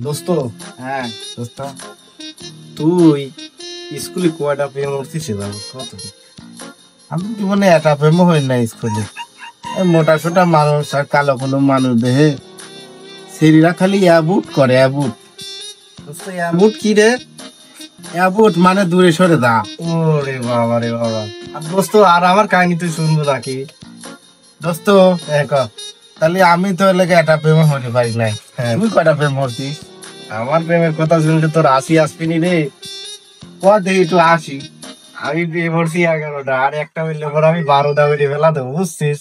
দোস্ত, হ্যাঁ দোস্ত, তুই স্কুলে কয়টা প্রেম করছিস? কত আমি জীবনে এটা প্রেম হই না স্কুলে। মোটা সোটা মানুষ আর কালো কোনো মানুষ দেহে সেরিরা খালি অ্যাবুট করে অ্যাবুট। দোস্ত এমন কি রে? অ্যাবুট মানে দূরে সরে দা। ওরে বাবা রে বাবা। আর দোস্ত, আর আমার কাহিনী তুই শুনবো নাকি? দোস্ত এক তাহলে আমি তো এলাকা এটা প্রেম হতে পারি নাই। হ্যাঁ, তুই কয়টা প্রেম হচ্ছিস? আমার প্রেমের কথা শুনলে তোর আসবি রে। কয় দেখি একটু আসি। আমি প্রেম করছি 11টা, আর একটা হইলে পর আমি 12টা বেরিয়ে ফেলা দেবো, বুঝছিস?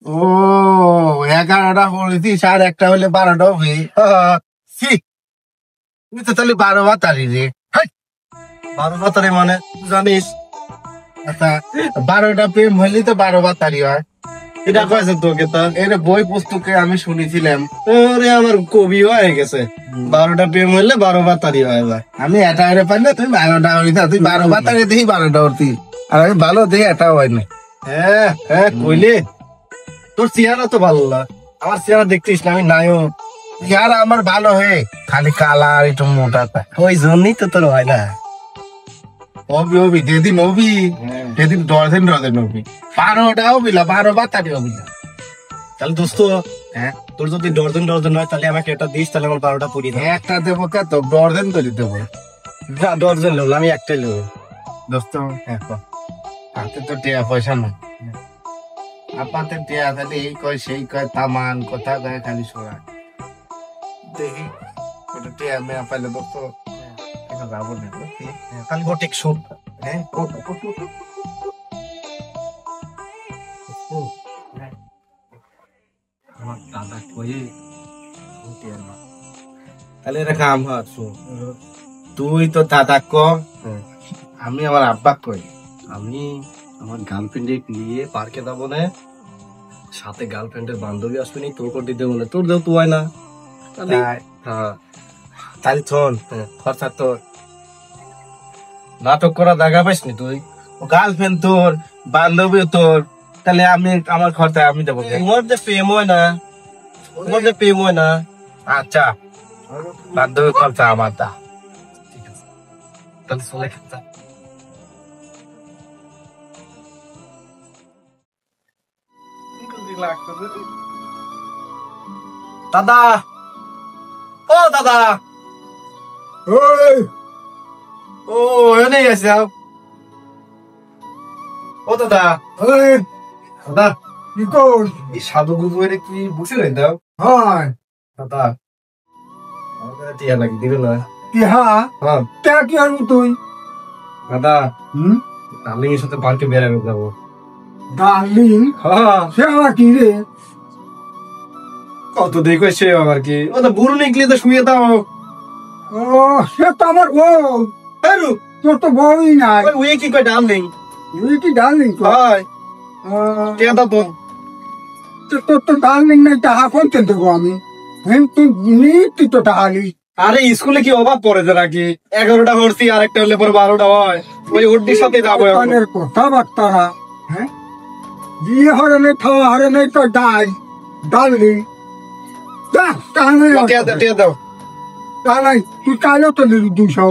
ও 11টা পড়েছিস আর একটা হলে 12টা হবে। ছি, তুই তো তাহলে 12 বাতারি রে। হাই, 12 বাতারে মানে তুই জানিস? আচ্ছা 12টা প্রেম হইলে তো 12 বাতারি হয়। এটা কয়েছে তোকে তা? এর বই পুস্তকে আমি শুনেছিলাম। ওরে আমার কবি হয়ে গেছে। 12টা প্রেম হইলে 12 বাতারি হয় ভাই। আমি এটা হইলে পারি না, তুই 12টা হইলি না, তুই 12 বাতারি দেখি 12টা উঠতি, আর আমি ভালো দেখি এটা হয় না। হ্যাঁ হ্যাঁ, কইলে তোর চেহারা তো ভালো না। আমার চেহারা দেখতিস না, আমি নায়ক। ইয়ার আমার ভালো হয়ে খালি কালা আর একটু মোটা তা। ওই জন্যই তো তোর হয় না। হবি হবি যেদিন হবি সেদিন ডরদিন হবি। 12টা হবি না, 12 বাতারি হবি না। তাহলে দোস্ত, হ্যাঁ তোর যদি ডজন হয় তাহলে আমাকে এটা দিস, তাহলে আমার 12টা পড়ি না। একটা দেবো কে তো ডরদিন করে দেবো। ডজন নেবো, আমি একটাই নেবো। দোস্ত হ্যাঁ ক। হাতে তো টিয়া পয়সা না, আপাতে টিয়া খালি এই কয় সেই কয় তামান কথা কয় খালি শোনা। দেখি ওটা টিয়া মেয়া পাইলে দোস্ত এখন যাবো না বুঝলি? খালি গোটেক শুন। হ্যাঁ আমার দাদা কয়ে তাহলে এটা কাম হয় শুন। তুই তো দাদা ক, আমি আমার আব্বা কই। আমি আমার গার্লফ্রেন্ডে নিয়ে পার্কে যাবো না, সাথে গার্লফ্রেন্ডের বান্ধবী আসবে নি, তোর করতে দেবো না, তোর দেও তুই হয় না। তাহলে তাই হ্যাঁ তাহলে শোন, খরচা তোর। নাটক করা জায়গা পাইস নি তুই? গার্লফ্রেন্ড তোর, বান্ধবী তোর, তাহলে আমি আমার খরচা আমি দেবো কে? তোমার যে প্রেম হয় না, তোমার যে প্রেম হয় না। আচ্ছা বান্ধবী খরচা আমার দা। তাহলে চলে খেতে। দাদা, ও দাদা, ও এনে গেছে। ও দাদা, দাদা কি কর? এই সাধু গুরু এর কি বুঝে নাই দাও? হয় দাদা আমাকে টিয়া লাগি দিল না। কি? হ্যাঁ হ্যাঁ তা কি আর তুই? দাদা, হুম, ডার্লিং এর সাথে পার্কে বেড়াতে যাবো। ডার্লিং হ্যাঁ, সে আবার কি রে? কত দেখো সে আবার কি, ও তো বুড়ো নিকলি তো শুয়ে দাও। ও সে তো আমার বউ। আরু তোর তো বউই নাই। ওই কি কয় ডার্লিং? তুই কি ডার্লিং? হয় টিয়া দাও তো। তোর তো ডার্লিং নাই, টাহা কোনতে দেবো আমি? হ্যাঁ তুই তুই তো টাহালি। আরে স্কুলে কি অভাব পড়ে যে নাকি? 11টা হরছি, আর একটা হলে পরে 12টা হয়। ওই ওটির সাথে যাবো এখন। কানের কথাবার্তা, হ্যাঁ বিয়ে হরে নেই, খাওয়া হরে নেই, তো ডার্লিং যা তাহলে টিয়া দাও। তাহলে তুই কালো তো দিবি 200।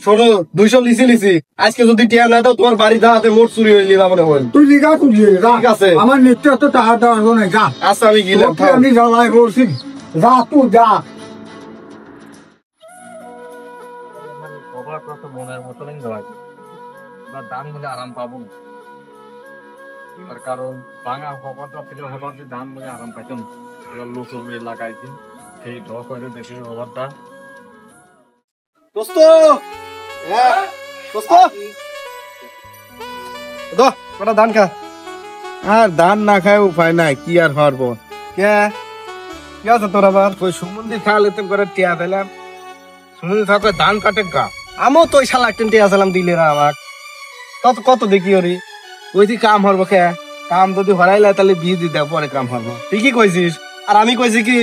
শোনো, 200 লিছি। আজকে যদি টিয়া না দাও, তোমার বাড়ি দাঁড়াতে মোট চুরি হয়ে যাবে না বল। তুই লিগা তুই ঠিক আছে। আমার নিত্য তো টাকা দেওয়ার নাই, যা। আচ্ছা আমি গেলাম। তোকে আমি জ্বালাই করছি, যা তুই যা। মনের মতনই লাগে, দান বলে আরাম পাবো না। তার কারণ বাঙা খবরটা ছিল, খবর যে দান বলে আরাম পাইতাম, লোক লাগাইছি সেই ঢ করে দেশের খবরটা। দোস্ত, দোস্ত দো কটা ধান খা। আর ধান না খায় উপায় নাই, কি আর হরবো। কে কি আছে তোর আবার? ওই সুমন্দি খাওয়ালে তো করে টিয়া দিলাম, সুমন্দি থাকলে ধান কাটে গা। আমিও তো ওই শালা একটা টিয়া ছিলাম, দিলে না আমাক। কত কত দেখি ওরি। ওই যে কাম হরবো খে, কাম যদি হরাইলে তাহলে বিয়ে দি দেও, পরে কাম হরবো। ঠিকই কইছিস। আর আমি কইছি কি,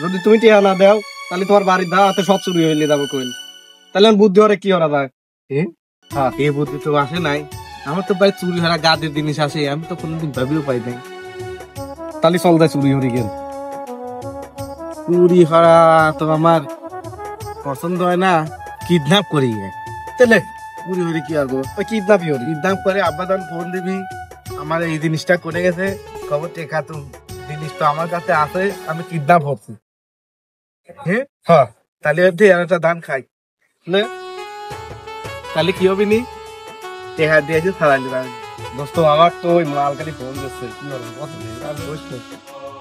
যদি তুমি টিয়া না দাও তাহলে তোমার বাড়ির দাঁড়াতে সব চুরি হইলে যাবো কইল। তাহলে আমার বুদ্ধি হরে কি হরা যায়? হ্যাঁ এই বুদ্ধি তো আসে নাই আমার, তো ভাই চুরি হারা গাদের জিনিস আসে, আমি তো কোনোদিন ভাবিও পাই নাই। তাহলে চল যায় চুরি হরি গেল। চুরি হারা তো আমার পছন্দ হয় না কিডন্যাপ করি তাহলে পুরি হরি কি আর ওই কিডন্যাপই হরি কিডন্যাপ করে আব্বাদান ফোন দিবি আমার এই জিনিসটা করে গেছে খবর টেকা তো জিনিস তো আমার কাছে আছে আমি কিডন্যাপ হচ্ছি হ্যাঁ হ্যাঁ তাহলে একটা ধান খাই নে? তাহলে কি হবে নি টেকা দিয়েছে ছাড়াই দিলাম দোস্ত আমার তো ওই মালকারি ফোন দিচ্ছে কি করবো কত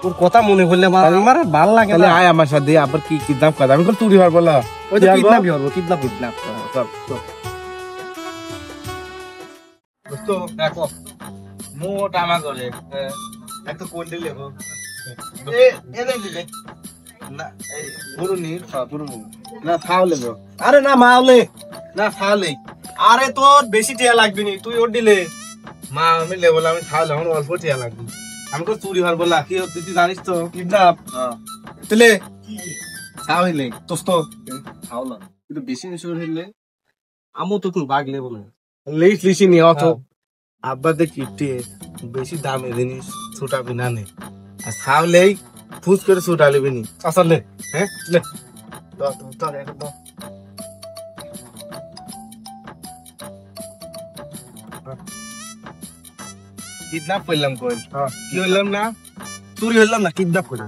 তোর কথা মনে করলে আমার ভালো লাগে তাহলে আয় আমার সাথে আবার কি কিডন্যাপ করে আমি কোন চুরি হওয়ার বলা ওই তো কিডন্যাপই হবো কিডন্যাপ কিডন্যাপ সব সব দোস্ত দেখো মোট আমার করে এত কোন দিলে না এই গরু নি গরু না খাওয়ালে গো আরে না মাওলে না খাওয়ালে আরে তোর বেশি টিয়া লাগবে নি তুই ওর দিলে মা আমি লেবল আমি খাওয়ালে আমার অল্প টিয়া লাগবে আমি তো চুরি হওয়ার বলা কি হচ্ছে তুই জানিস তো কিডন্যাপ তাহলে খাওয়াইলে দোস্ত খাওয়ালাম কিন্তু বেশি বেশি হইলে আমও তো তুই বাগলে বলে লিসি নি অত আব্বা দেখ কিটে বেশি দামে জিনিস ছুটাবি না নে আর খাওয়ালেই ফুস করে ছুটালিবি নি আসলে হ্যাঁ লে তো একদম কিডন্যাপ করলাম কই কি হইলাম না চুরি হইলাম না কিডন্যাপ করে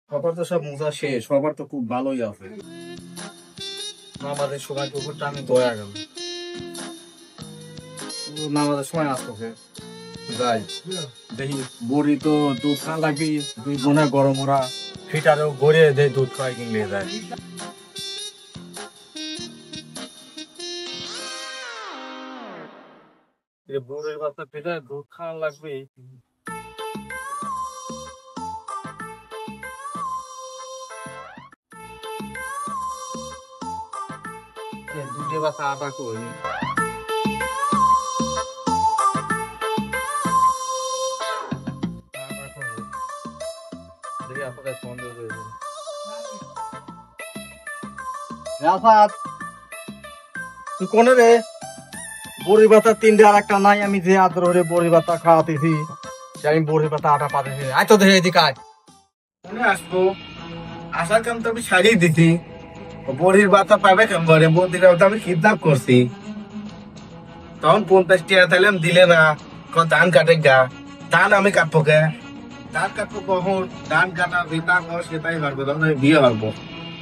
সবার তো সব মুসা শেষ সবার তো খুব ভালোই আছে আমাদের সময় পুকুরটা আমি দয়া গেল আমাদের সময় আসতো যাই দেখি বড়ি তো দুধ খা লাগবি দুই বোনা গরম ওরা ফিটারেও গড়ে দেয় দুধ খাওয়াই কিনলে যায় বড়ির বাচ্চা ফিটারে দুধ খাওয়া লাগবে দুধের বাচ্চা আটা করি তুই কোনে রে বড়ি পাতা তিনটে আর একটা নাই আমি যে আদর হরে বড়ি পাতা খাওয়াতেছি আমি বড়ি পাতা আটা পাতেছি আয় তো দেখে এদিকে আয় মনে আসবো আসার কাম তো আমি ছাড়িয়ে দিছি বড়ির বাতা পাবে কেমন বড়ে বড়িটাও তো আমি কিডন্যাপ করছি তখন 50 টাকা তাইলাম দিলে না ধান কাটে গা ধান আমি কাটবো কে ধান কাটবো কখন ধান কাটা বিতা কর সেটাই পারবো তখন আমি বিয়ে পারবো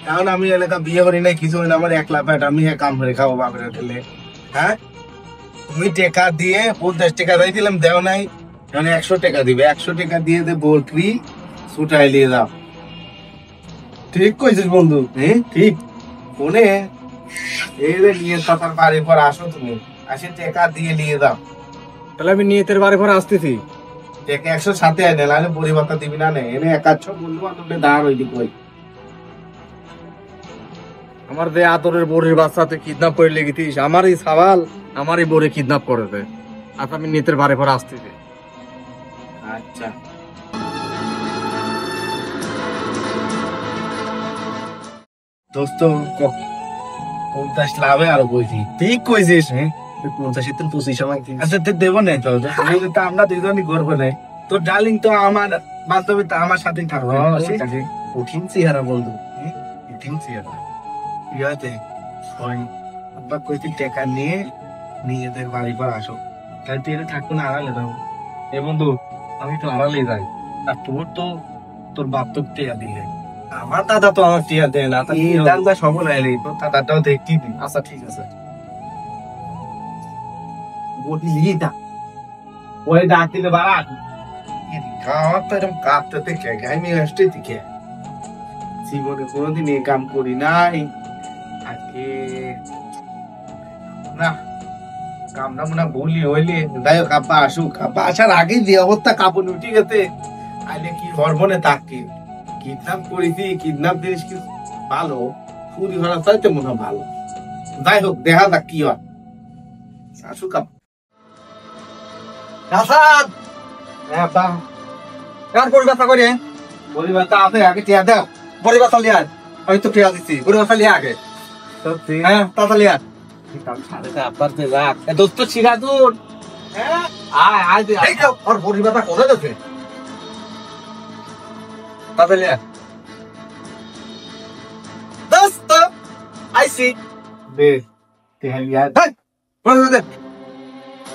কারণ আমি এলাকা বিয়ে করি নাই কিছু হইলে আমার 1 লাখ আমি কাম করে খাবো বাপের ঠেলে হ্যাঁ তুমি টাকা দিয়ে 50 টাকা দিয়েছিলাম দেও নাই মানে 100 টাকা দিবে 100 টাকা দিয়ে দে বকরি ছুটাই নিয়ে যাও ঠিক কইছিস বন্ধু হ্যাঁ ঠিক ফোনে এই যে নিয়ে তার বাড়ির পর আসো তুমি আসে টাকা দিয়ে নিয়ে দাও তাহলে আমি নিয়ে তোর বাড়ি ঘরে আসতেছি টাকা 100 সাথে আয় নাহলে পরিবর্তা দিবি না এনে একাচ্ছ বন্ধু বান্ধব দাঁড় হইলি কই আমার যে আদরের বড়ির বাচ্চা তুই কিডন্যাপ করে লেগেছিস আমারই সওয়াল আমারই বড়ি কিডন্যাপ করেছে আর আমি নিতের বাড়ি ঘরে আসতেছি আচ্ছা দোস্ত 50 লাভে আরো কইছি ঠিক কইছিস হ্যাঁ 50 থেকে 25 সময় আচ্ছা দেবো না তো তো আমরা দুজনই গর্ব নেই তো ডার্লিং তো আমার বান্ধবী তো আমার সাথেই থাকবে কঠিন চেহারা বন্ধু কঠিন চেহারা ইয়াতে ওই আব্বা কইতে টাকা নিয়ে নিজেদের বাড়ি পর আসো তাই তুই থাকবো না আড়ালে দাও এ বন্ধু আমি তো আড়ালে যাই আর তোর বাপ তো টিয়া দিলে আমার দাদা তো আমার টিয়া দেয় না এই দাদা সফল আইলি তো দাদাটাও দেখতি আচ্ছা ঠিক আছে বটি লিটা ওই ডাক দিলে বাড়া খাওয়া তো এরকম কাঁপতে থেকে আমি আসতে থেকে জীবনে কোনোদিন এই কাম করি নাই আজকে না কামটা মনে বলি হইলে যাই হোক আব্বা আসুক আব্বা আসার আগেই যে অবস্থা কাপড় উঠে গেছে আইলে কি হরমনে তাকে কিডন্যাপ করেছি কিডন্যাপ জিনিস কি ভালো চুরি করার চাইতে মনে হয় ভালো যাই হোক দেখা যাক কি হয় আসুক রাসাদ হ্যাঁ বা কার পরি ব্যথা করে পরিবার তা আছে আগে টিয়া দাও পরি ব্যথা লিয়া আমি তো টিয়া দিচ্ছি পরি ব্যথা লিয়া আগে সত্যি হ্যাঁ তাড়াতাড়ি লিয়া আব্বার যে রাখ দোস্ত সিরাজুর হ্যাঁ আয় আয় এই যে ওর পরি ব্যথা করে গেছে তাহলে দোস্ত আইসি দে টিয়া লিয়া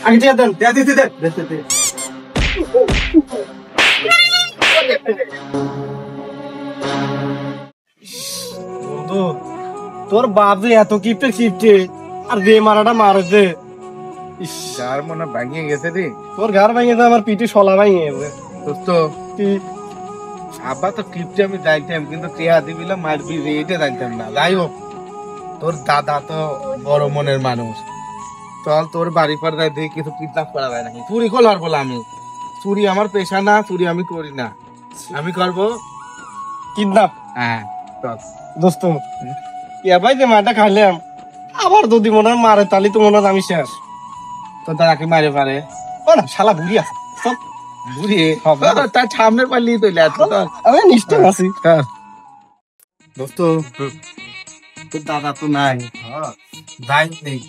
আগে টিয়া দেন টিয়া দিতে দেন বন্ধু তোর বাপ যে এত কিপটে আর দে মারাটা মারে দে যার মনে ভাঙিয়ে গেছে রে তোর ঘর ভেঙে তো আমার পিঠে শলা ভেঙে গেছে দোস্ত কি আব্বা তো টিপটে আমি যাইতাম কিন্তু টিয়া দিবিলা মারবি রে এটা জানতাম না যাই হোক তোর দাদা তো বড় মনের মানুষ চল তোর বাড়ি পর যাই দেখি কিছু কিডন্যাপ করা যায় নাকি চুরি করলার বলে আমি চুরি আমার পেশা না চুরি আমি করি না আমি করবো কিডন্যাপ হ্যাঁ চল দোস্ত ইয়া ভাই যে মাটা খাইলাম আবার যদি মনে হয় মারে তাহলে তো মনে হয় আমি শেষ তোর দাদা কি মারে পারে ও না শালা বুড়ি আছে চল বুড়ি তার সামনে পারলি তো আমি নিশ্চয় আছি দোস্ত তোর দাদা তো নাই যাই নেই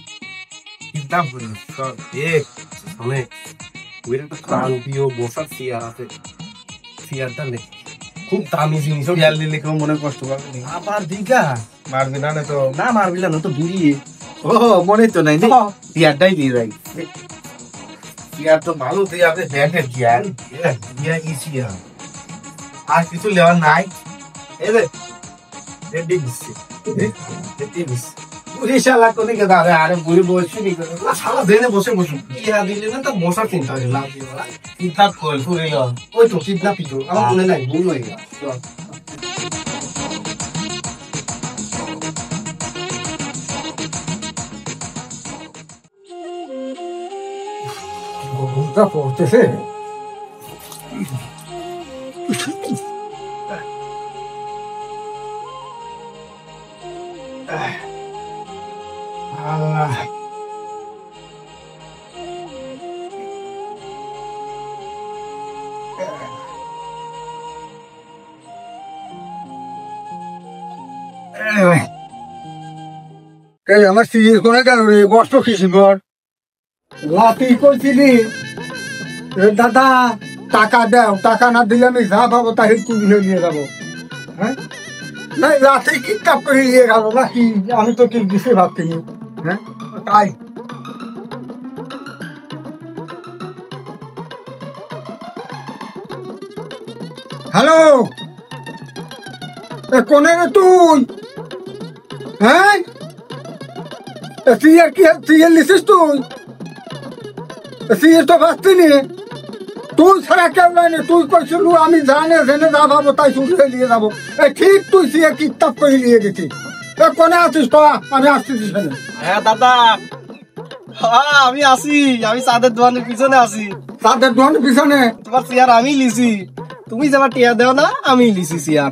কিডন্যাপ করি চল শোনে ওই একটা ক্রান্তীয় বসার চেয়ার আছে চেয়ারটা নে খুব দামি জিনিস টিয়ার দিলে কেউ মনে কষ্ট পাবে না আবার দিঘা মারবি না তো না মারবি না তো বুড়ি ও মনে তো নাই টিয়ারটাই দিয়ে যাই টিয়ার তো ভালো দিয়ে আপনি ব্যান্ডের টিয়ার টিয়ার ইসি আর কিছু লেওয়ার নাই এবে রেডি দিচ্ছি রেডি দিচ্ছি বুড়ি শালা কোনে কে দাঁড়ে আরে বুড়ি বসছি নি শালা দেনে বসে বসে ইয়া দিলে না তো বসার চিন্তা করে লাভ দিয়ে কিডন্যাপ কর পুরি ল ওই তো কিডন্যাপ তো আমার মনে নাই ভুল হয়ে গেল ঘুমটা পড়তেছে আমার সিজির কোনে গেল রে কষ্ট খিসি কর লাতি কইছিলি দাদা টাকা দাও টাকা না দিলে আমি যা পাবো তাই তুমি নিয়ে যাবো হ্যাঁ না রাতে কিডন্যাপ করে নিয়ে গেল নাকি আমি তো কি দিতে ভাবছিনি হ্যাঁ তাই হ্যালো কোনে রে তুই হ্যাঁ সিয়ার কি সিয়ার লিসিস তুই সিয়ার তো পাচ্ছিনি তুই ছাড়া কেউ নাই তুই কইছিল আমি জানে জেনে যা ভাবো তাই শুরু নিয়ে যাবো ঠিক তুই সিয়ার কিডন্যাপ করে নিয়ে গেছিস কোনে আছিস তো আমি আসতেছি হ্যাঁ দাদা আমি আছি আমি চাঁদের দোকানের পিছনে আছি চাঁদের দোকানের পিছনে তোমার চেয়ার আমি লিছি তুমি যেবার টিয়া দেও না আমি লিছি চেয়ার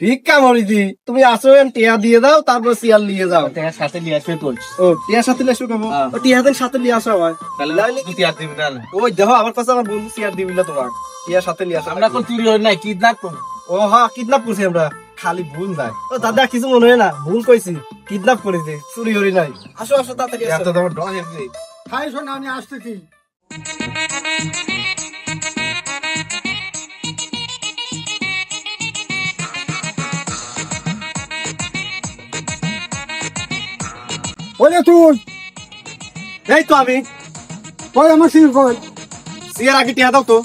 ঠিক কাম হরিদি তুমি আসো টিয়া দিয়ে দাও তারপর চেয়ার নিয়ে যাও টিয়ার সাথে নিয়ে আসবে বলছি ও টিয়ার সাথে নিয়ে আসো কেমন টিয়া দেন সাথে নিয়ে আসা হয় তাহলে টিয়ার দিবি না ওই দেখো আমার কাছে আমার বন্ধু চেয়ার দিবি না তোমার টিয়ার সাথে নিয়ে আসা আমরা কোন চুরি হই নাই কিডন্যাপ করব ও হ্যাঁ কিডন্যাপ করছি আমরা খালি ভুল নাই ও দাদা কিছু মনে হয় না ভুল কইছি কিডন্যাপ করেছি চুরি হরি নাই আসো আসো তাড়াতাড়ি এত তোমার ডর এমনি খাই শোনা আমি আসতেছি ওরে তুই এই তো আমি ওই আমার সিল কই সিয়ার আগে টিয়া দাও তো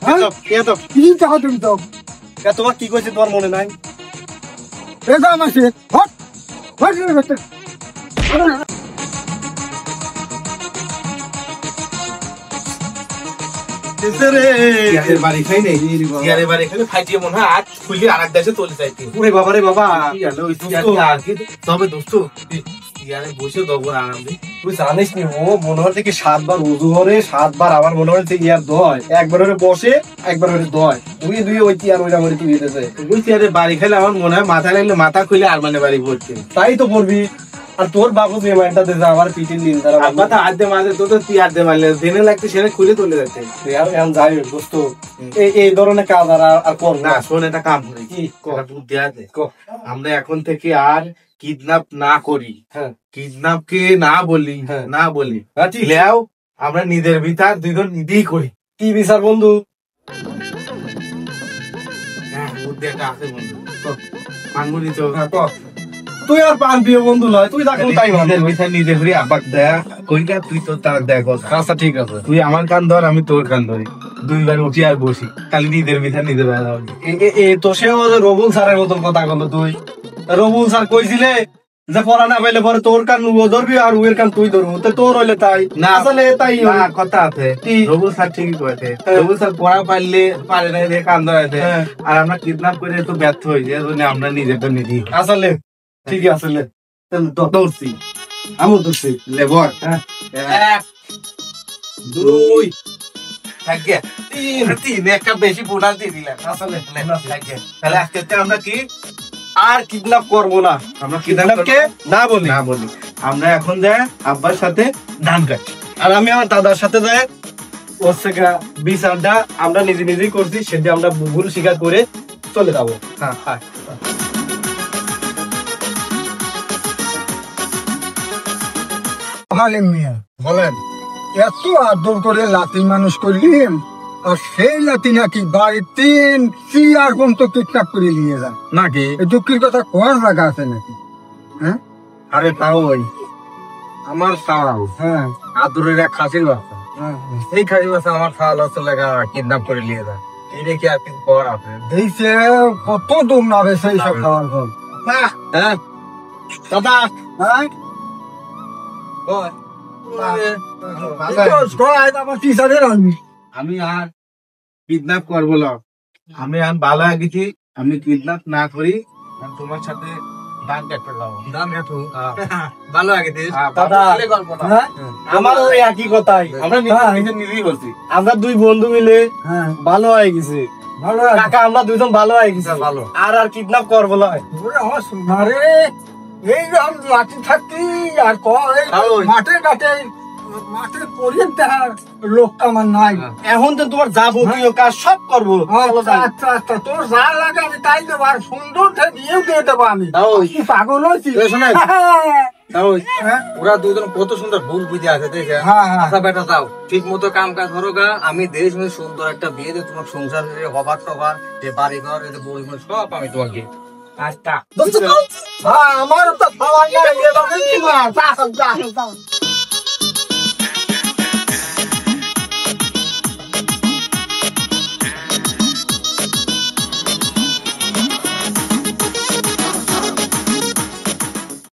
হ্যাঁ টিয়া দাও কি টাকা তুমি দাও তোমার কি কইছে তোমার মনে নাই এটা আমার সিল হট হট রে বাড়ি খাই নাই বাড়ি খাইলে ফাইটিয়ে মনে হয় আজ খুলি আর এক দেশে চলে যাইতে ওরে বাবা রে বাবা তবে দোস্ত ইয়ারে বসে দেবো আরামে তুই জানিস নি ও মনে হয় থেকে 7 বার উজু করে 7 বার আবার মনে হয় ইয়ার দয় একবার করে বসে একবার করে দয় দুই ওই টিয়ার ওইটা মরে তুই দিতেছে ওই টিয়ারে বাড়ি খাইলে আমার মনে হয় মাথা লাগলে মাথা খুলে আর মানে বাড়ি পড়ছে তাই তো পড়বি আর তোর বাবু যে মাইনটা দিতে আমার পিটির নিন তারা আব্বা তো আড্ডে মাঝে তো টিয়ার দে মারলে দিনে লাগতে সেটা খুলে তুলে যাচ্ছে আর এখন যাই দোস্ত এই ধরনের কাজ আর কর না না শোন এটা কাম করে কি বুদ্ধি আছে আমরা এখন থেকে আর কিডন্যাপ না করি হ্যাঁ কিডন্যাপ কে না বলি হ্যাঁ। না বলি লেও আমরা নিজের ভিতর দুজন নিজেই করি কি বিচার বন্ধু বুদ্ধি একটা আছে বন্ধু তো মাঙ্গুনি তো তুই আর পান প্রিয় বন্ধু নয়, তুই থাকবো তাই ভালো। নিজের মিঠা নিজে ঘুরে আবার দেখ কইটা তুই তো তার দেখ আচ্ছা ঠিক আছে। তুই আমার কান ধর আমি তোর কান ধরি দুইবার উঠি আর বসি খালি নিজের মিঠা নিজে বেড়া হবে তো সে রবুল স্যারের মতন কথা বলতো তুই। রবুল স্যার কইছিলে যে পড়া না পাইলে পরে তোর কান ও ধরবি আর উয়ের কান তুই ধরবো, তো তোর হইলে তাই না আসলে তাই না কথা আছে কি? রবুল স্যার ঠিকই কয়েছে হ্যাঁ। রবুল স্যার পড়া পারলে পারে না দিয়ে কান ধরাইছে হ্যাঁ। আর আমরা কিডন্যাপ করে তো ব্যর্থ হয়েছি এর জন্য আমরা নিজেটা নিজেই আসলে ঠিকই আসলে দৌড়ছি আমি ধরছি। লেবর হ্যাঁ। এক দুই থাকে তিন একটা বেশি বোনাস দিয়ে দিলাম আসলে থাকে তাহলে আজকে আমরা কি আর কিডন্যাপ করবো না, আমরা কিডন্যাপকে না বলি। না বলি আমরা এখন যাই আব্বার সাথে ধান কাটি আর আমি আমার দাদার সাথে যাই ওর থেকে বিচারটা আমরা নিজে নিজেই করছি, সেটা আমরা ভুল স্বীকার করে চলে যাবো। হ্যাঁ হ্যাঁ হালিম মিয়া বলেন, এত আদর করে লাতি মানুষ করলিম আর সেই লাতি নাকি বাড়ির 3 পর্যন্ত কিডন্যাপ করে নিয়ে যায় নাকি? এই দুঃখের কথা কোন জায়গা আছে নাকি? হ্যাঁ আরে তাও ওই আমার সাওয়াল হ্যাঁ আদরের এক খাসির বাচ্চা, এই খাসির বাচ্চা আমার সাওয়াল হচ্ছে লেখা কিডন্যাপ করে নিয়ে যায়। এটা কি আর কিছু করার আছে? দেখছে কত দূর নাবে সেই সব খাওয়ার ফল। হ্যাঁ দাদা হ্যাঁ কই? আমি আর কিডন্যাপ করবো না, আমি আর ভালো গেছি আমি কিডন্যাপ না করি আমি তোমার সাথে ধান কাটতে যাবো দাম একটু ভালো আগে দিস। দাদা হ্যাঁ? আমার ওই একই কথাই, আমরা হ্যাঁ। নিজে নিজেই বলছি আমরা 2 বন্ধু মিলে ভালো হয়ে গেছি, কাকা আমরা 2জন ভালো হয়ে গেছি, ভালো। আর কিডন্যাপ করবো না। আরে এই লাঠি থাকতি আর মাঠে ঘাটে মাঠে পড়িয়ে দেখার লোকটা আমার নাই। এখন তো তোমার যাবতীয় কাজ সব করবো। আচ্ছা আচ্ছা তোর যা লাগে আমি তাই দেবো, আর সুন্দর দিয়েও দিয়ে দেবো আমি। কি পাগল হয়েছি? হ্যাঁ? ওরা দুজন কত সুন্দর ভুল বুঝে আছে দেখে। হ্যাঁ, হ্যাঁ। আচ্ছা বেটা যাও, ঠিক মতো কাম কাজ করো গা। আমি দেশ में সুন্দর একটা বিয়ে দিয়ে তোমার সংসার হবার টবার যে বাড়ি ঘর এই বই সব আমি তোমাকে। আচ্ছা আমার তো খাওয়ার নাই,